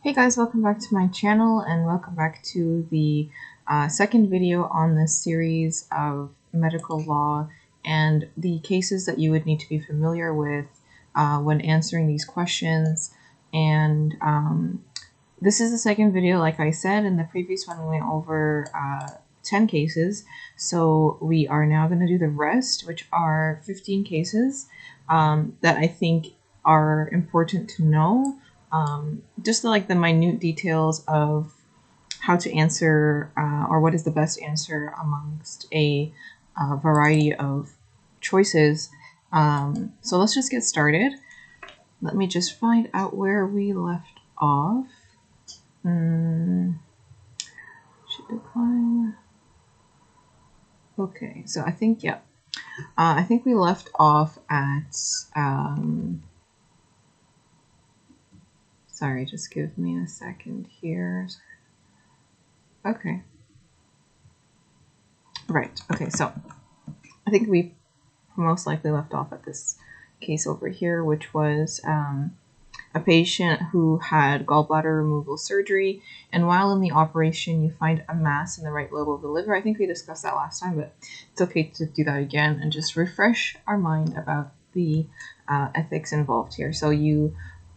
Hey guys, welcome back to my channel and welcome back to the second video on this series of medical law and the cases that you would need to be familiar with when answering these questions. And this is the second video, like I said. In the previous one we went over 10 cases, so we are now going to do the rest, which are 15 cases that I think are important to know. Just like the minute details of how to answer or what is the best answer amongst a variety of choices. So let's just get started. Let me just find out where we left off. Should decline. Okay, so I think, yeah. I think we left off at sorry, just give me a second here. Okay. Right. Okay, so I think we most likely left off at this case over here, which was a patient who had gallbladder removal surgery, and while in the operation you find a mass in the right lobe of the liver. I think we discussed that last time, but it's okay to do that again and just refresh our mind about the ethics involved here. So you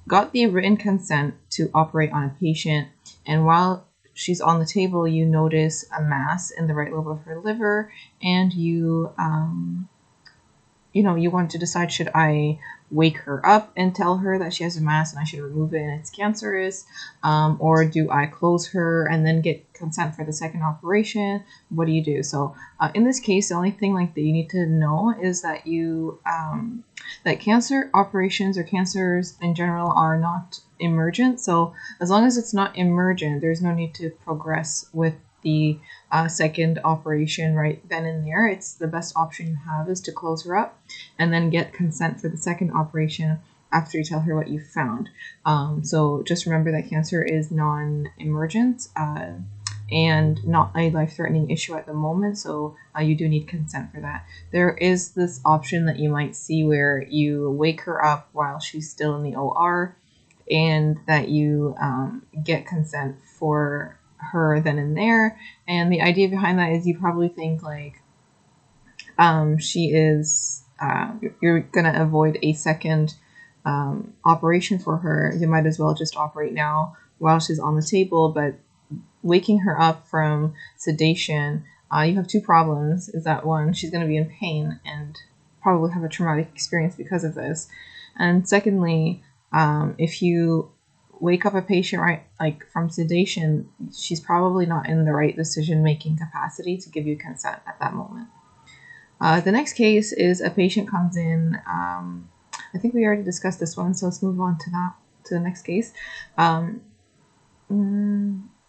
got the written consent to operate on a patient, and while she's on the table you notice a mass in the right lobe of her liver, and you want to decide, should I wake her up and tell her that she has a mass and I should remove it and it's cancerous, or do I close her and then get consent for the second operation? What do you do? So in this case, the only thing that you need to know is that that cancer operations or cancers in general are not emergent. So as long as it's not emergent, there's no need to progress with the second operation right then and there. It's the best option you have is to close her up and then get consent for the second operation after you tell her what you found. So just remember that cancer is non-emergent and not a life-threatening issue at the moment, so you do need consent for that. There is this option that you might see where you wake her up while she's still in the OR and that you get consent for her then and there. And the idea behind that is you probably think like she is you're gonna avoid a second operation for her. You might as well just operate now while she's on the table. But waking her up from sedation, you have two problems. Is that one, she's going to be in pain and probably have a traumatic experience because of this, and secondly, if you wake up a patient right like from sedation, she's probably not in the right decision-making capacity to give you consent at that moment. The next case is a patient comes in. I think we already discussed this one, so let's move on to the next case.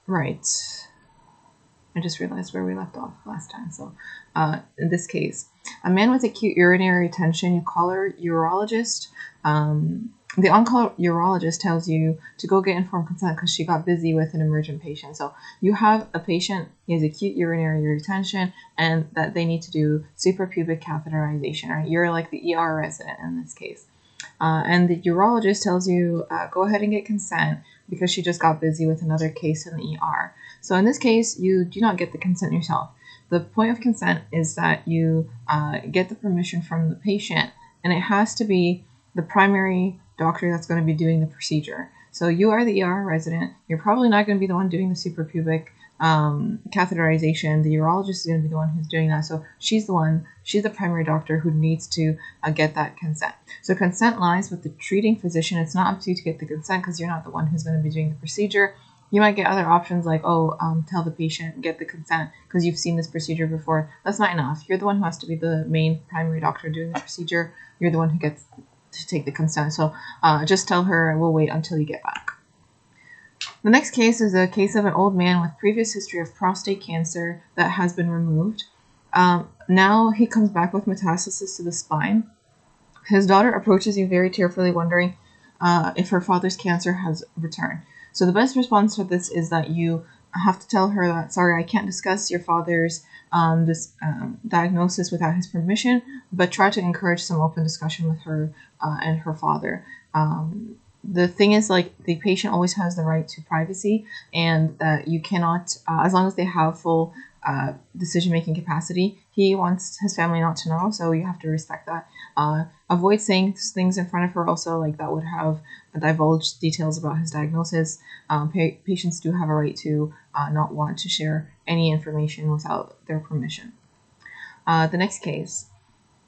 Right. I just realized where we left off last time. So in this case, a man with acute urinary retention, you call her urologist. The on-call urologist tells you to go get informed consent because she got busy with an emergent patient. So you have a patient, he has acute urinary retention, and that they need to do suprapubic catheterization. Right? You're like the ER resident in this case. And the urologist tells you, go ahead and get consent because she just got busy with another case in the ER. So in this case, you do not get the consent yourself. The point of consent is that you get the permission from the patient, and it has to be the primary doctor that's going to be doing the procedure. So you are the ER resident. You're probably not going to be the one doing the suprapubic catheterization. The urologist is going to be the one who's doing that. So she's the primary doctor who needs to get that consent. So consent lies with the treating physician. It's not up to you to get the consent because you're not the one who's going to be doing the procedure. You might get other options like, tell the patient, get the consent because you've seen this procedure before. That's not enough. You're the one who has to be the main primary doctor doing the procedure. You're the one who gets to take the consent. So just tell her, we'll wait until you get back. The next case is a case of an old man with previous history of prostate cancer that has been removed. Now he comes back with metastasis to the spine. His daughter approaches you very tearfully, wondering if her father's cancer has returned. So the best response for this is that you have to tell her that, sorry, I can't discuss your father's diagnosis without his permission, but try to encourage some open discussion with her and her father. the thing is, like, the patient always has the right to privacy, and that you cannot, as long as they have full decision-making capacity, he wants his family not to know, so you have to respect that. Avoid saying things in front of her also, like, that would have divulged details about his diagnosis. Patients do have a right to not want to share any information without their permission. The next case.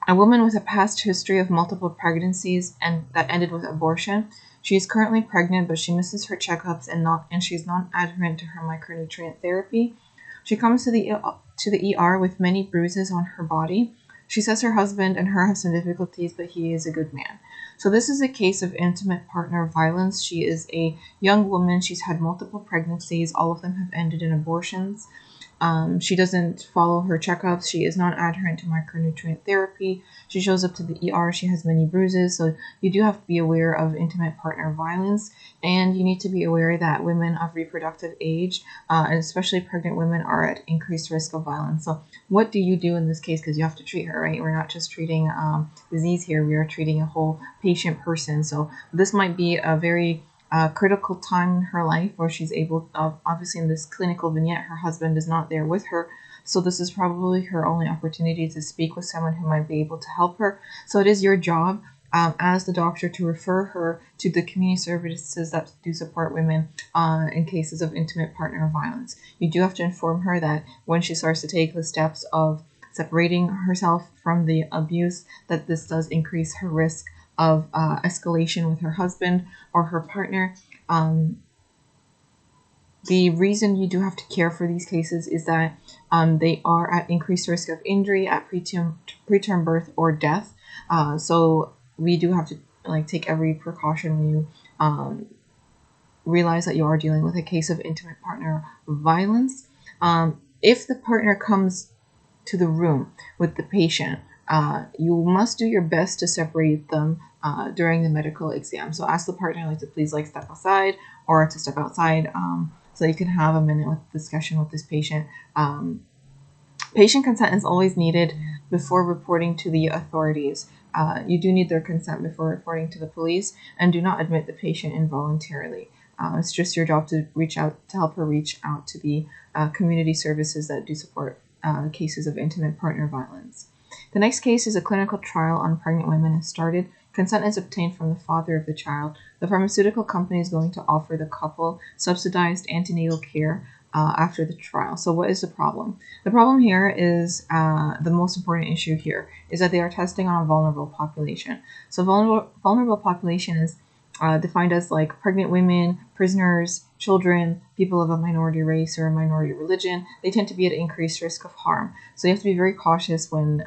A woman with a past history of multiple pregnancies and that ended with abortion. She is currently pregnant, but she misses her checkups and she's not adherent to her micronutrient therapy. She comes to the ER with many bruises on her body. She says her husband and her have some difficulties, but he is a good man. So this is a case of intimate partner violence. She is a young woman. She's had multiple pregnancies. All of them have ended in abortions. She doesn't follow her checkups. She is not adherent to micronutrient therapy. She shows up to the ER. She has many bruises. So you do have to be aware of intimate partner violence, and you need to be aware that women of reproductive age, and especially pregnant women, are at increased risk of violence. So what do you do in this case? Because you have to treat her, right? We're not just treating disease here. We are treating a whole patient person. So this might be a very critical time in her life where she's able, obviously in this clinical vignette, her husband is not there with her. So this is probably her only opportunity to speak with someone who might be able to help her. So it is your job as the doctor to refer her to the community services that do support women in cases of intimate partner violence. You do have to inform her that when she starts to take the steps of separating herself from the abuse, that this does increase her risk of escalation with her husband or her partner. The reason you do have to care for these cases is that they are at increased risk of injury at preterm birth or death. So we do have to take every precaution when you realize that you are dealing with a case of intimate partner violence. If the partner comes to the room with the patient, you must do your best to separate them during the medical exam. So ask the partner to please step aside or to step outside so you can have a minute with discussion with this patient. Patient consent is always needed before reporting to the authorities. You do need their consent before reporting to the police, and do not admit the patient involuntarily. It's just your job to help her reach out to the community services that do support cases of intimate partner violence. The next case is a clinical trial on pregnant women has started. Consent is obtained from the father of the child. The pharmaceutical company is going to offer the couple subsidized antenatal care after the trial. So what is the problem? The problem here is the most important issue here is that they are testing on a vulnerable population. So vulnerable population is defined as pregnant women, prisoners, children, people of a minority race or a minority religion. They tend to be at increased risk of harm. So you have to be very cautious when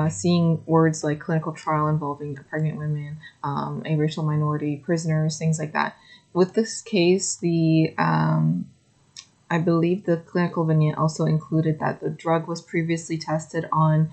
seeing words like clinical trial involving pregnant women, a racial minority, prisoners, things like that. With this case, I believe the clinical vignette also included that the drug was previously tested on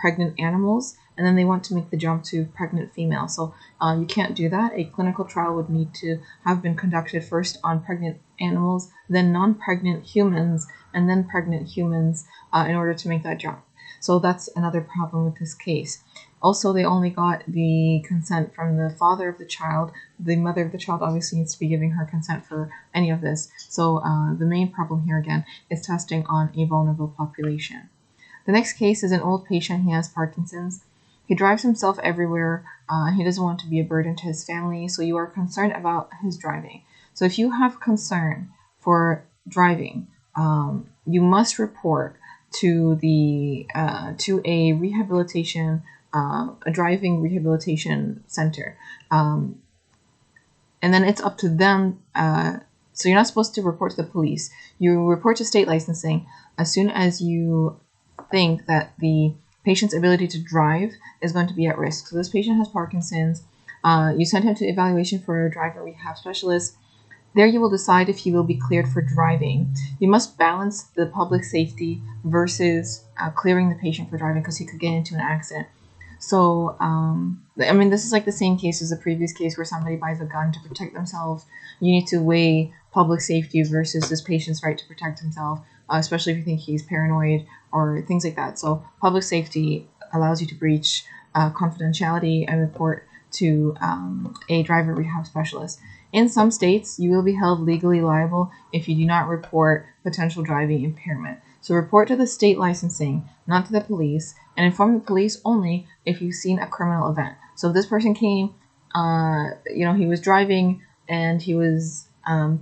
pregnant animals, and then they want to make the jump to pregnant females. So you can't do that. A clinical trial would need to have been conducted first on pregnant animals, then non-pregnant humans, and then pregnant humans in order to make that jump. So that's another problem with this case. Also, they only got the consent from the father of the child. The mother of the child obviously needs to be giving her consent for any of this. So the main problem here again is testing on a vulnerable population. The next case is an old patient. He has Parkinson's. He drives himself everywhere. He doesn't want to be a burden to his family, so you are concerned about his driving. So if you have concern for driving, you must report to a rehabilitation, a driving rehabilitation center, and then it's up to them. So you're not supposed to report to the police. You report to state licensing as soon as you think that the patient's ability to drive is going to be at risk. So this patient has Parkinson's. You send him to evaluation for a driver rehab specialist. There you will decide if he will be cleared for driving. You must balance the public safety versus clearing the patient for driving, because he could get into an accident. So, this is like the same case as the previous case where somebody buys a gun to protect themselves. You need to weigh public safety versus this patient's right to protect himself, especially if you think he's paranoid or things like that. So public safety allows you to breach confidentiality and report to a driver rehab specialist. In some states, you will be held legally liable if you do not report potential driving impairment. So report to the state licensing, not to the police, and inform the police only if you've seen a criminal event. So if this person came, he was driving and he was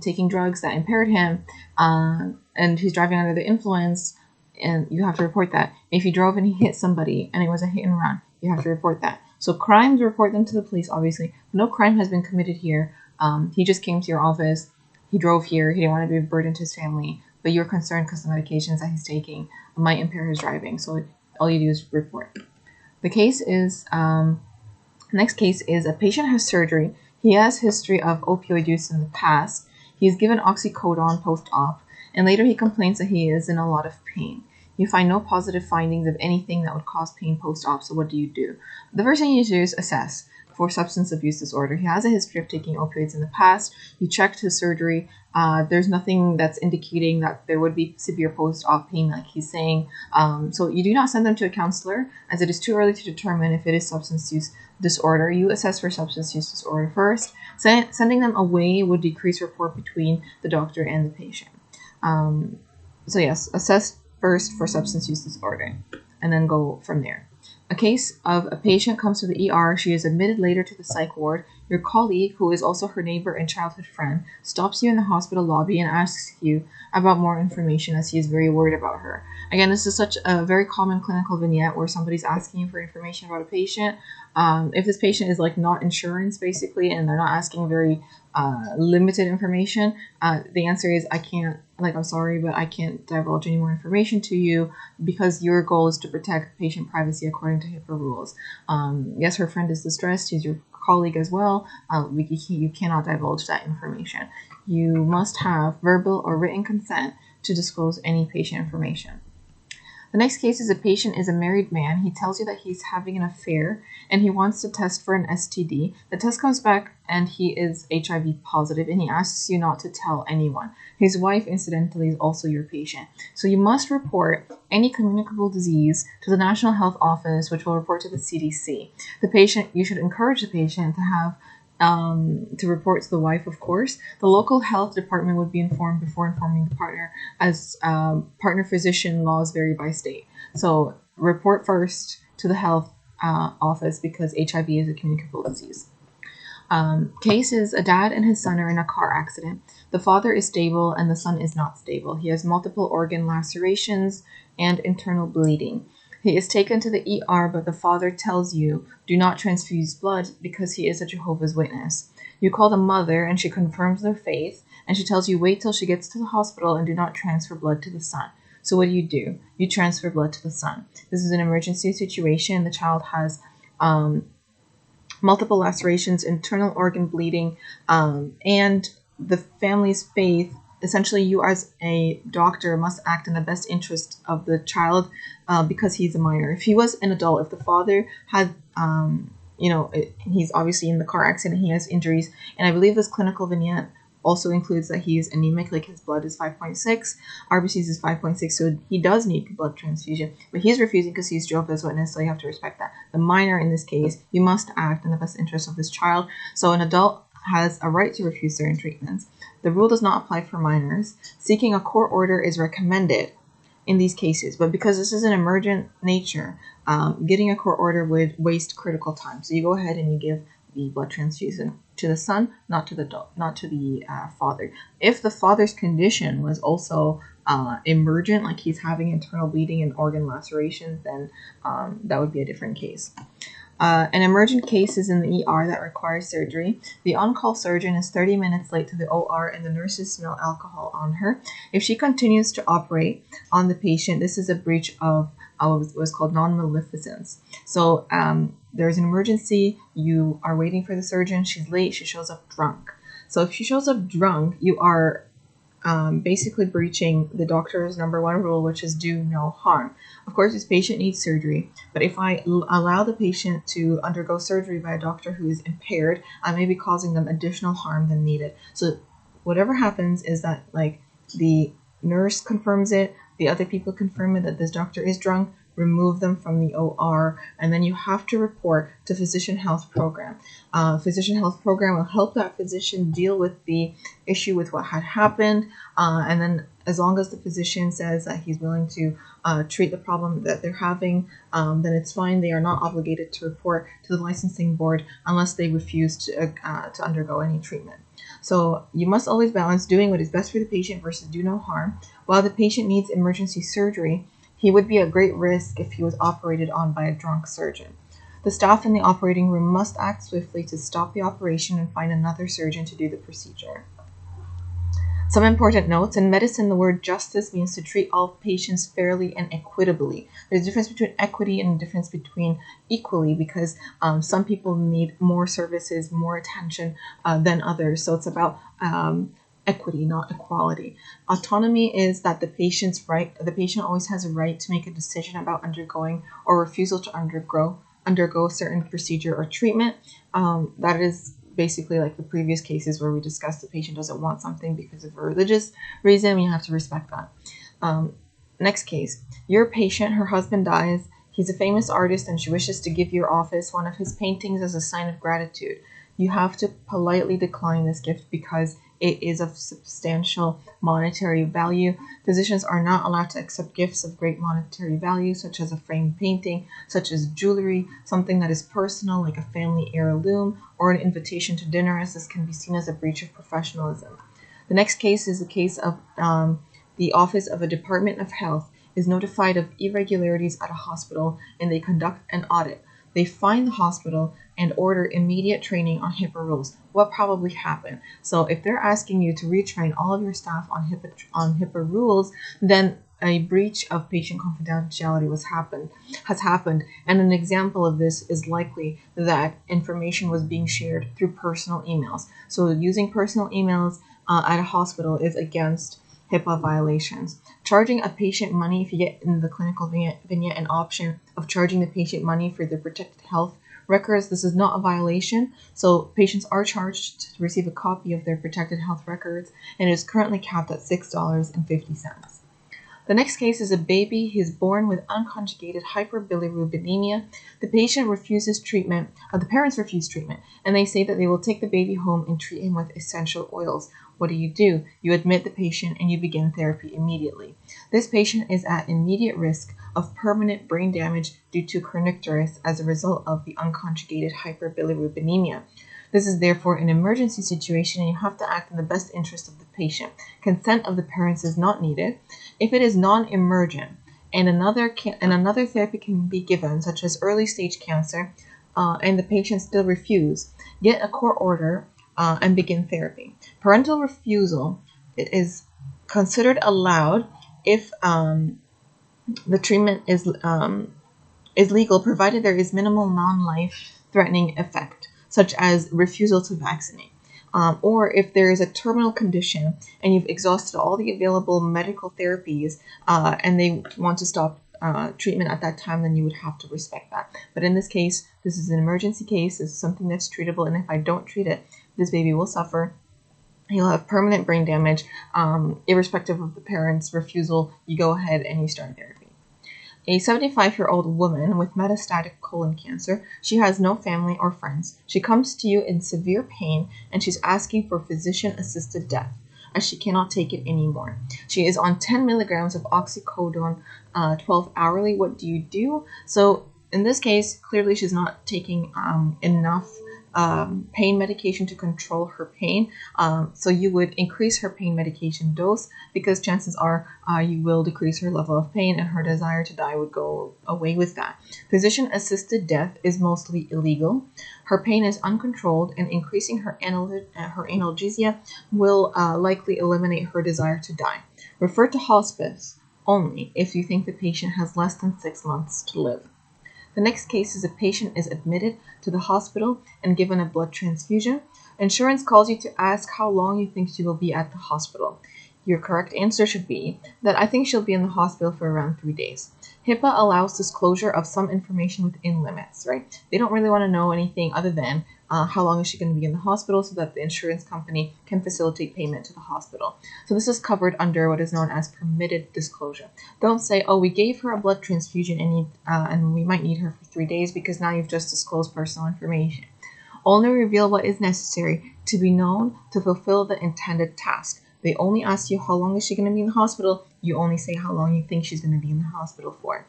taking drugs that impaired him, and he's driving under the influence, and you have to report that. If he drove and he hit somebody and it was a hit and run, you have to report that. So crimes, report them to the police, obviously. No crime has been committed here. He just came to your office. He drove here. He didn't want to be a burden to his family, but you're concerned because the medications that he's taking might impair his driving. So all you do is report. The case is, next case is a patient has surgery. He has history of opioid use in the past. He is given oxycodone post-op, and later he complains that he is in a lot of pain. You find no positive findings of anything that would cause pain post-op, so what do you do? The first thing you do is assess for substance abuse disorder. He has a history of taking opioids in the past. You checked his surgery. There's nothing that's indicating that there would be severe post-op pain like he's saying. So you do not send them to a counselor, as it is too early to determine if it is substance use disorder. You assess for substance use disorder first. Sending them away would decrease rapport between the doctor and the patient. So yes, assess first for substance use disorder, and then go from there. A case of a patient comes to the ER. She is admitted later to the psych ward. Your colleague, who is also her neighbor and childhood friend, stops you in the hospital lobby and asks you about more information as he is very worried about her. Again, this is such a very common clinical vignette where somebody's asking you for information about a patient. If this patient is like not insurance basically, and they're not asking very limited information, the answer is I'm sorry, but I can't divulge any more information to you because your goal is to protect patient privacy according to HIPAA rules. Yes, her friend is distressed. She's your colleague as well. You cannot divulge that information. You must have verbal or written consent to disclose any patient information. The next case is a patient is a married man. He tells you that he's having an affair and he wants to test for an STD. The test comes back and he is HIV positive, and he asks you not to tell anyone. His wife, incidentally, is also your patient. So you must report any communicable disease to the National Health Office, which will report to the CDC. You should encourage the patient to have to report to the wife, of course. The local health department would be informed before informing the partner, as partner physician laws vary by state. So report first to the health office because HIV is a communicable disease. Case is a dad and his son are in a car accident. The father is stable and the son is not stable. He has multiple organ lacerations and internal bleeding. He is taken to the ER, but the father tells you, do not transfuse blood because he is a Jehovah's Witness. You call the mother and she confirms their faith, and she tells you wait till she gets to the hospital and do not transfer blood to the son. So what do? You transfer blood to the son. This is an emergency situation. The child has multiple lacerations, internal organ bleeding, and the family's faith. Essentially, you as a doctor must act in the best interest of the child because he's a minor. If he was an adult, if the father had, he's obviously in the car accident, he has injuries, and I believe this clinical vignette also includes that he is anemic, like his blood is 5.6, RBCs is 5.6, so he does need blood transfusion, but he's refusing because he's Jehovah's Witness, so you have to respect that. The minor in this case, you must act in the best interest of this child. So an adult has a right to refuse certain treatments. The rule does not apply for minors. Seeking a court order is recommended in these cases, but because this is an emergent nature, getting a court order would waste critical time. So you go ahead and you give the blood transfusion to the son, not to the father. If the father's condition was also emergent, like he's having internal bleeding and organ lacerations, then that would be a different case. An emergent case is in the ER that requires surgery. The on-call surgeon is 30 minutes late to the OR and the nurses smell alcohol on her. If she continues to operate on the patient, this is a breach of what's called non-maleficence. So there's an emergency, you are waiting for the surgeon, she's late, she shows up drunk. So if she shows up drunk, you are basically breaching the doctor's number one rule, which is do no harm. Of course, this patient needs surgery, but if I allow the patient to undergo surgery by a doctor who is impaired, I may be causing them additional harm than needed. So whatever happens is that, like, the nurse confirms it, the other people confirm it that this doctor is drunk, remove them from the OR, and then you have to report to physician health program. Physician health program will help that physician deal with the issue with what had happened, and then as long as the physician says that he's willing to treat the problem that they're having, then it's fine. They are not obligated to report to the licensing board unless they refuse to undergo any treatment. So you must always balance doing what is best for the patient versus do no harm. While the patient needs emergency surgery, he would be a great risk if he was operated on by a drunk surgeon. The staff in the operating room must act swiftly to stop the operation and find another surgeon to do the procedure. Some important notes. In medicine, the word justice means to treat all patients fairly and equitably. There's a difference between equity and a difference between equally, because some people need more services, more attention than others. So it's about equity, not equality. Autonomy is that the patient always has a right to make a decision about undergoing or refusal to undergo certain procedure or treatment. That is basically like the previous cases where we discussed the patient doesn't want something because of a religious reason. You have to respect that. Next case, your patient, her husband dies. He's a famous artist and she wishes to give your office one of his paintings as a sign of gratitude. You have to politely decline this gift because it is of substantial monetary value. Physicians are not allowed to accept gifts of great monetary value, such as a framed painting, such as jewelry, something that is personal, like a family heirloom, or an invitation to dinner, as this can be seen as a breach of professionalism. The next case is the case of the Office of a Department of Health is notified of irregularities at a hospital and they conduct an audit. They find the hospital and order immediate training on HIPAA rules. What probably happened? So if they're asking you to retrain all of your staff on HIPAA rules, then a breach of patient confidentiality has happened. And an example of this is likely that information was being shared through personal emails. So using personal emails at a hospital is against HIPAA violations. Charging a patient money, if you get in the clinical vignette an option of charging the patient money for their protected health records, this is not a violation. So patients are charged to receive a copy of their protected health records, and it is currently capped at $6.50. The next case is a baby. He is born with unconjugated hyperbilirubinemia. The patient refuses treatment, the parents refuse treatment, and they say that they will take the baby home and treat him with essential oils. What do? You admit the patient and you begin therapy immediately. This patient is at immediate risk of permanent brain damage due to kernicterus as a result of the unconjugated hyperbilirubinemia. This is therefore an emergency situation and you have to act in the best interest of the patient. Consent of the parents is not needed. If it is non-emergent and another therapy can be given, such as early stage cancer, and the patient still refuses, get a court order and begin therapy. Parental refusal is considered allowed if the treatment is legal, provided there is minimal non-life-threatening effect, such as refusal to vaccinate. Or if there is a terminal condition and you've exhausted all the available medical therapies and they want to stop treatment at that time, then you would have to respect that. But in this case, this is an emergency case. This is something that's treatable, and if I don't treat it, this baby will suffer. He'll have permanent brain damage. Irrespective of the parents' refusal, you go ahead and you start therapy. A 75-year-old woman with metastatic colon cancer. She has no family or friends. She comes to you in severe pain and she's asking for physician-assisted death as she cannot take it anymore. She is on 10 milligrams of oxycodone 12 hourly. What do? So in this case, clearly she's not taking enough pain medication to control her pain. So you would increase her pain medication dose because chances are you will decrease her level of pain and her desire to die would go away with that. Physician-assisted death is mostly illegal. Her pain is uncontrolled and increasing her analgesia will likely eliminate her desire to die. Refer to hospice only if you think the patient has less than 6 months to live. The next case is a patient is admitted to the hospital and given a blood transfusion. Insurance calls you to ask how long you think she will be at the hospital. Your correct answer should be that I think she'll be in the hospital for around 3 days. HIPAA allows disclosure of some information within limits, right? They don't really want to know anything other than how long is she going to be in the hospital, so that the insurance company can facilitate payment to the hospital. So this is covered under what is known as permitted disclosure. Don't say, oh, we gave her a blood transfusion and we might need her for 3 days, because now you've just disclosed personal information. Only reveal what is necessary to be known to fulfill the intended task. They only ask you how long is she going to be in the hospital. You only say how long you think she's going to be in the hospital for.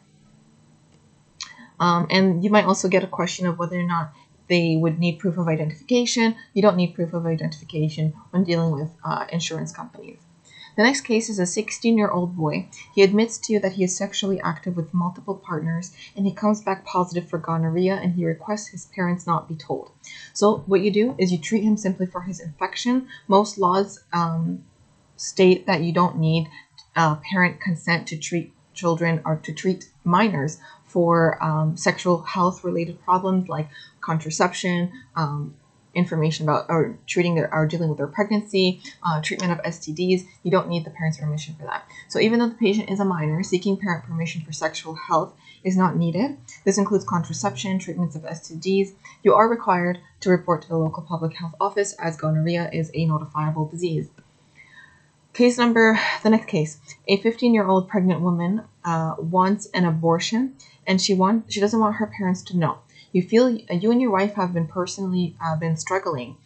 And you might also get a question of whether or not they would need proof of identification. You don't need proof of identification when dealing with insurance companies. The next case is a 16-year-old boy. He admits to you that he is sexually active with multiple partners, and he comes back positive for gonorrhea, and he requests his parents not be told. So what you do is you treat him simply for his infection. Most laws state that you don't need parent consent to treat children or to treat minors for sexual health related problems like contraception, information about or dealing with their pregnancy, treatment of STDs. You don't need the parent's permission for that. So even though the patient is a minor, seeking parent permission for sexual health is not needed. This includes contraception, treatments of STDs. You are required to report to the local public health office, as gonorrhea is a notifiable disease. The next case, a 15-year-old pregnant woman wants an abortion, and she doesn't want her parents to know. You and your wife have been struggling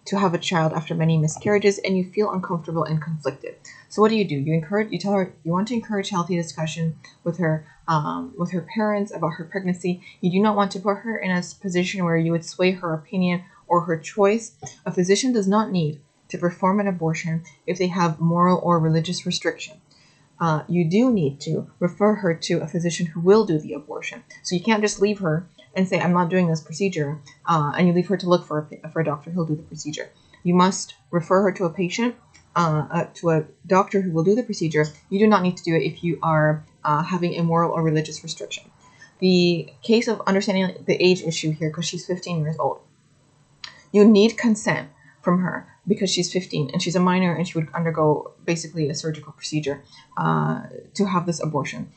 to have a child after many miscarriages, and you feel uncomfortable and conflicted. So what do? You tell her you want to encourage healthy discussion with her parents about her pregnancy. You do not want to put her in a position where you would sway her opinion or her choice. A physician does not need to perform an abortion if they have moral or religious restriction. You do need to refer her to a physician who will do the abortion. So you can't just leave her and say, I'm not doing this procedure, and you leave her to look for a doctor who will do the procedure. You must refer her to a doctor who will do the procedure. You do not need to do it if you are having a moral or religious restriction. The case of understanding the age issue here, because she's 15 years old, you need consent from her because she's 15 and she's a minor, and she would undergo basically a surgical procedure to have this abortion.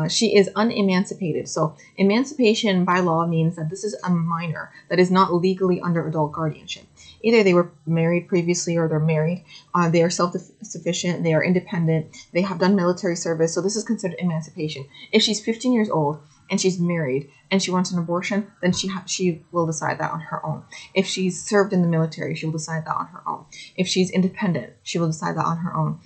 She is unemancipated. So emancipation by law means that this is a minor that is not legally under adult guardianship. Either they were married previously or they're married. They are self-sufficient. They are independent. They have done military service. So this is considered emancipation. If she's 15 years old and she's married and she wants an abortion, then she will decide that on her own. If she's served in the military, she will decide that on her own. If she's independent, she will decide that on her own.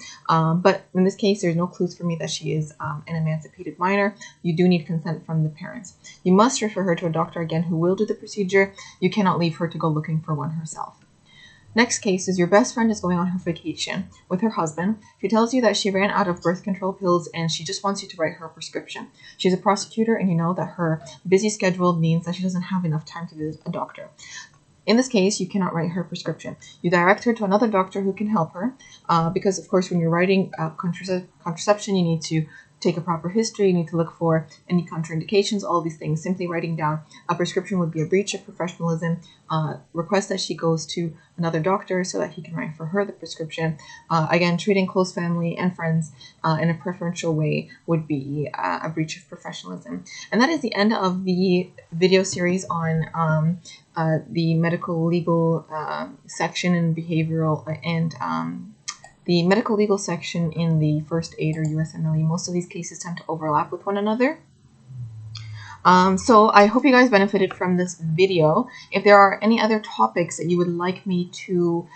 But in this case, there's no clues for me that she is an emancipated minor. You do need consent from the parents. You must refer her to a doctor, again, who will do the procedure. You cannot leave her to go looking for one herself. Next case is your best friend is going on her vacation with her husband. She tells you that she ran out of birth control pills and she just wants you to write her a prescription. She's a prosecutor, and you know that her busy schedule means that she doesn't have enough time to visit a doctor. In this case, you cannot write her prescription. You direct her to another doctor who can help her because, of course, when you're writing contraception, you need to take a proper history. You need to look for any contraindications, all these things. Simply writing down a prescription would be a breach of professionalism. Request that she goes to another doctor so that he can write for her the prescription. Again, treating close family and friends in a preferential way would be a breach of professionalism. And that is the end of the video series on the medical legal section and behavioral and the medical legal section in the first aid or USMLE. Most of these cases tend to overlap with one another. So I hope you guys benefited from this video. If there are any other topics that you would like me to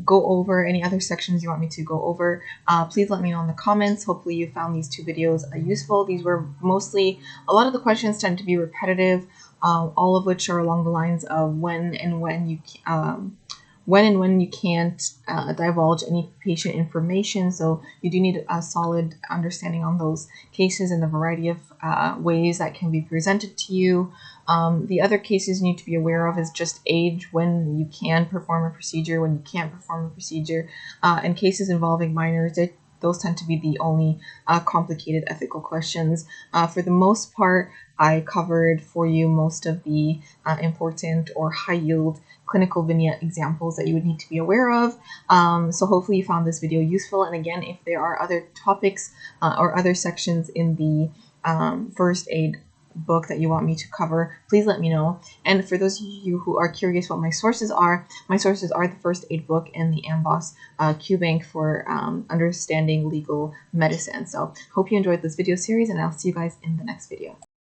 go over, any other sections you want me to go over, please let me know in the comments. Hopefully you found these two videos useful. These were mostly, a lot of the questions tend to be repetitive, all of which are along the lines of when and when you can't divulge any patient information. So you do need a solid understanding on those cases and the variety of ways that can be presented to you. The other cases you need to be aware of is just age, when you can perform a procedure, when you can't perform a procedure, and cases involving minors. Those tend to be the only complicated ethical questions. For the most part, I covered for you most of the important or high-yield clinical vignette examples that you would need to be aware of. So hopefully you found this video useful. And again, if there are other topics or other sections in the first aid book that you want me to cover, please let me know. And for those of you who are curious what my sources are the first aid book and the Amboss Q Bank for understanding legal medicine. So hope you enjoyed this video series, and I'll see you guys in the next video.